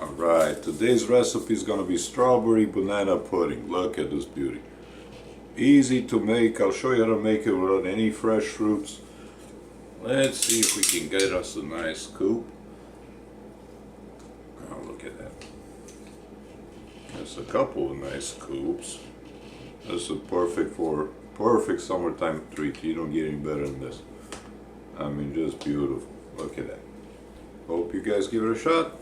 Alright, today's recipe is gonna be strawberry banana pudding. Look at this beauty. Easy to make. I'll show you how to make it without any fresh fruits. Let's see if we can get us a nice scoop. Oh, look at that. There's a couple of nice scoops. This is perfect summertime treat. You don't get any better than this. I mean, just beautiful. Look at that. Hope you guys give it a shot.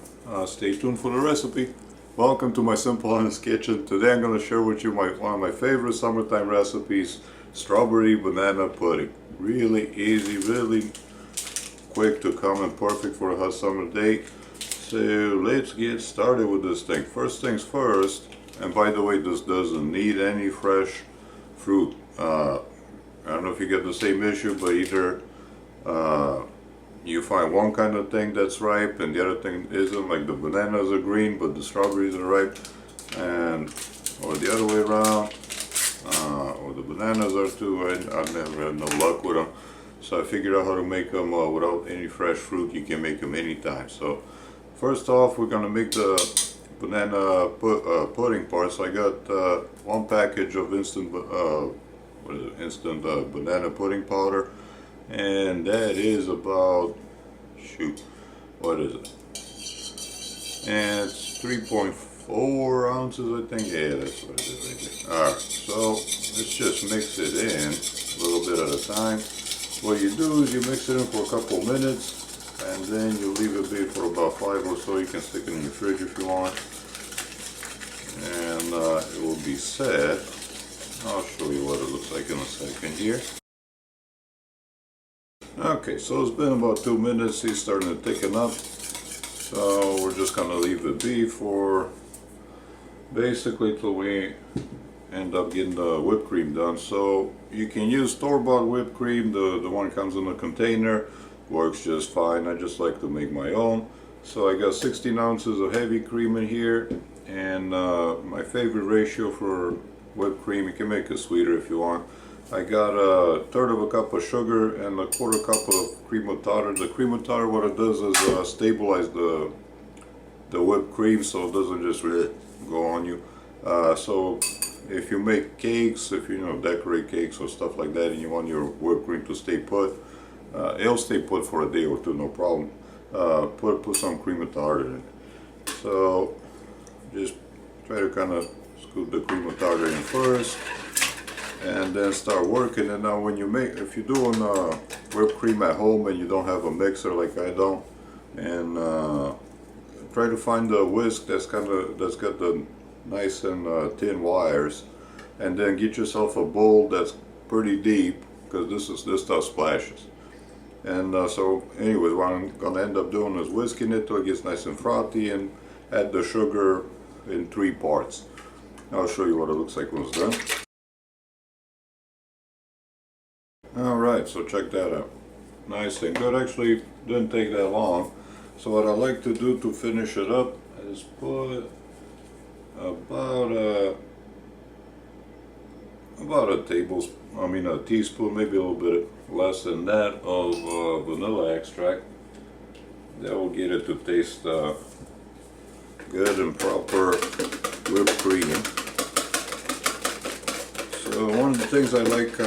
Stay tuned for the recipe. Welcome to my Simple Honest Kitchen. Today I'm going to share with you one of my favorite summertime recipes, strawberry banana pudding. Really easy, really quick to come and perfect for a hot summer day. So let's get started with this thing. First things first, and by the way, this doesn't need any fresh fruit. I don't know if you get the same issue, but either you find one kind of thing that's ripe and the other thing isn't, like the bananas are green but the strawberries are ripe, and or the other way around, or the bananas are too. I've never had no luck with them, so I figured out how to make them without any fresh fruit. You can make them anytime. So first off, we're gonna make the banana pudding part. So I got one package of instant banana pudding powder, and that is about, shoot, what is it? And it's 3.4 ounces, I think. Yeah, that's what it is right there. Alright, so let's just mix it in a little bit at a time. What you do is you mix it in for a couple minutes, and then you leave it be for about 5 or so. You can stick it in the fridge if you want, and it will be set. I'll show you what it looks like in a second here. Okay, so it's been about 2 minutes. He's starting to thicken up, so we're just gonna leave it be for basically till we end up getting the whipped cream done. So you can use store-bought whipped cream. The one comes in a container, works just fine. I just like to make my own. So I got 16 ounces of heavy cream in here, and my favorite ratio for whipped cream, you can make it sweeter if you want. I got a third of a cup of sugar and a quarter cup of cream of tartar. The cream of tartar, what it does is stabilize the whipped cream, so it doesn't just really go on you. So if you make cakes, if you decorate cakes or stuff like that, and you want your whipped cream to stay put, it'll stay put for a day or two, no problem. Put some cream of tartar in it. So just try to kind of scoop the cream of tartar in first, and then start working. And now when you make, if you're doing whipped cream at home and you don't have a mixer like I don't, and try to find the whisk that's got the nice and thin wires, and then get yourself a bowl that's pretty deep, because this stuff splashes. And so anyways, what I'm gonna end up doing is whisking it till it gets nice and frothy, and add the sugar in 3 parts. I'll show you what it looks like when it's done. Alright, so check that out. Nice and good. Actually didn't take that long. So what I like to do to finish it up is put about a teaspoon, maybe a little bit less than that, of vanilla extract. That will get it to taste good and proper whipped cream. So one of the things I like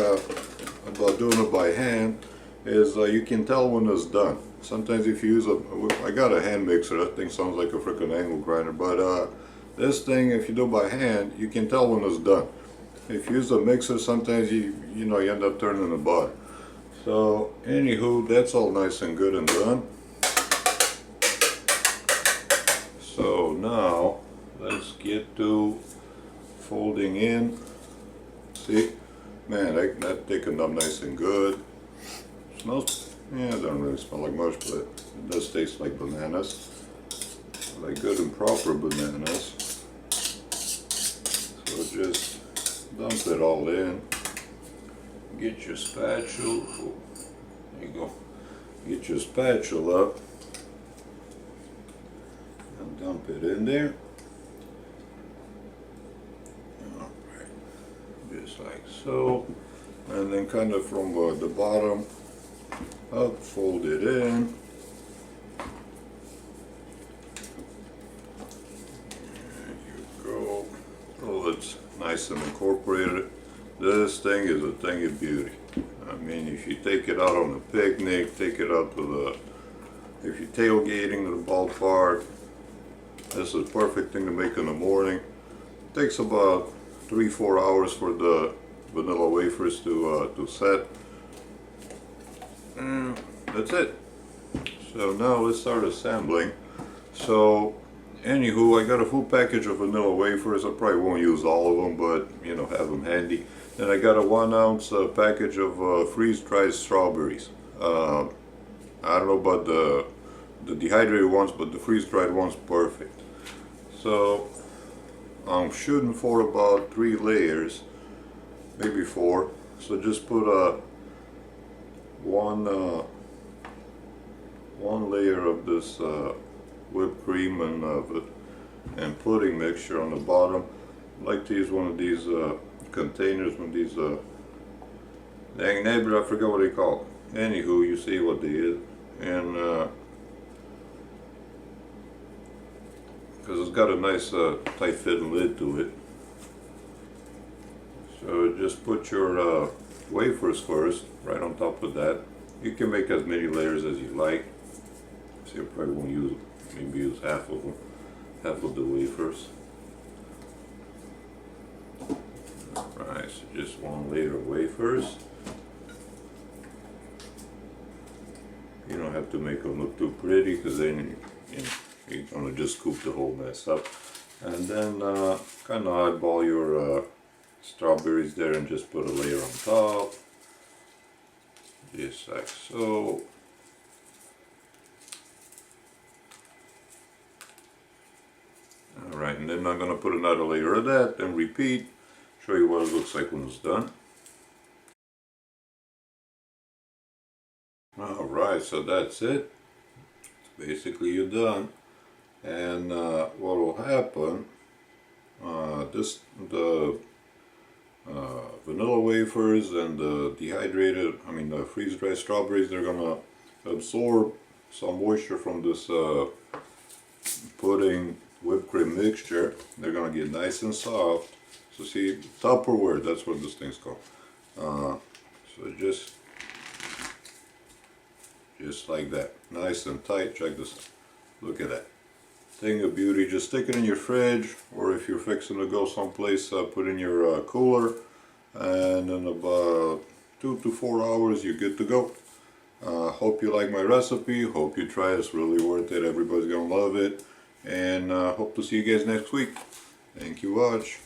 about doing it by hand is you can tell when it's done. Sometimes if you use I got a hand mixer. That thing sounds like a freaking angle grinder, but this thing, if you do it by hand, you can tell when it's done. If you use a mixer, sometimes you end up turning the butter. So anywho, that's all nice and good and done. So now let's get to folding in. See, man, that thickened up nice and good. Smells, yeah, it doesn't really smell like much, but it does taste like bananas, like good and proper bananas. So just dump it all in. Get your spatula. Oh, there you go. Get your spatula and dump it in there. Just like so, and then kind of from the bottom up, fold it in, nice and incorporated. This thing is a thing of beauty. I mean, if you take it out on a picnic, take it out to if you're tailgating to the ballpark, this is a perfect thing to make in the morning. It takes about 3-4 hours for the vanilla wafers to set. And that's it. So now let's start assembling. So anywho, I got a full package of vanilla wafers. I probably won't use all of them, but you know, have them handy. Then I got a 1 ounce package of freeze-dried strawberries. I don't know about the dehydrated ones, but the freeze-dried one's perfect. So I'm shooting for about 3 layers, maybe 4. So just put one layer of this whipped cream and pudding mixture on the bottom. I like to use one of these containers, one of these dang neighbor, I forgot what they call. Anywho, you see what they is, and because it's got a nice tight fitting lid to it. So just put your wafers first, right on top of that. You can make as many layers as you like. So you probably won't use, maybe use half of them, half of the wafers. Alright, so just 1 layer of wafers. You don't have to make them look too pretty, because then you're gonna just scoop the whole mess up. And then kind of eyeball your strawberries there and just put a layer on top, just like so. Alright, and then I'm gonna put another layer of that and repeat, show you what it looks like when it's done. Alright, so that's it. It's basically you're done. And what will happen, the vanilla wafers and the dehydrated, the freeze-dried strawberries, they're gonna absorb some moisture from this pudding whipped cream mixture. They're gonna get nice and soft. So see, Tupperware, that's what this thing's called. So just like that, nice and tight. Check this out. Look at that. Thing of beauty. Just stick it in your fridge, or if you're fixing to go someplace, put in your cooler, and in about 2 to 4 hours you're good to go. Hope you like my recipe, hope you try it. It's really worth it. Everybody's gonna love it, and hope to see you guys next week. Thank you much.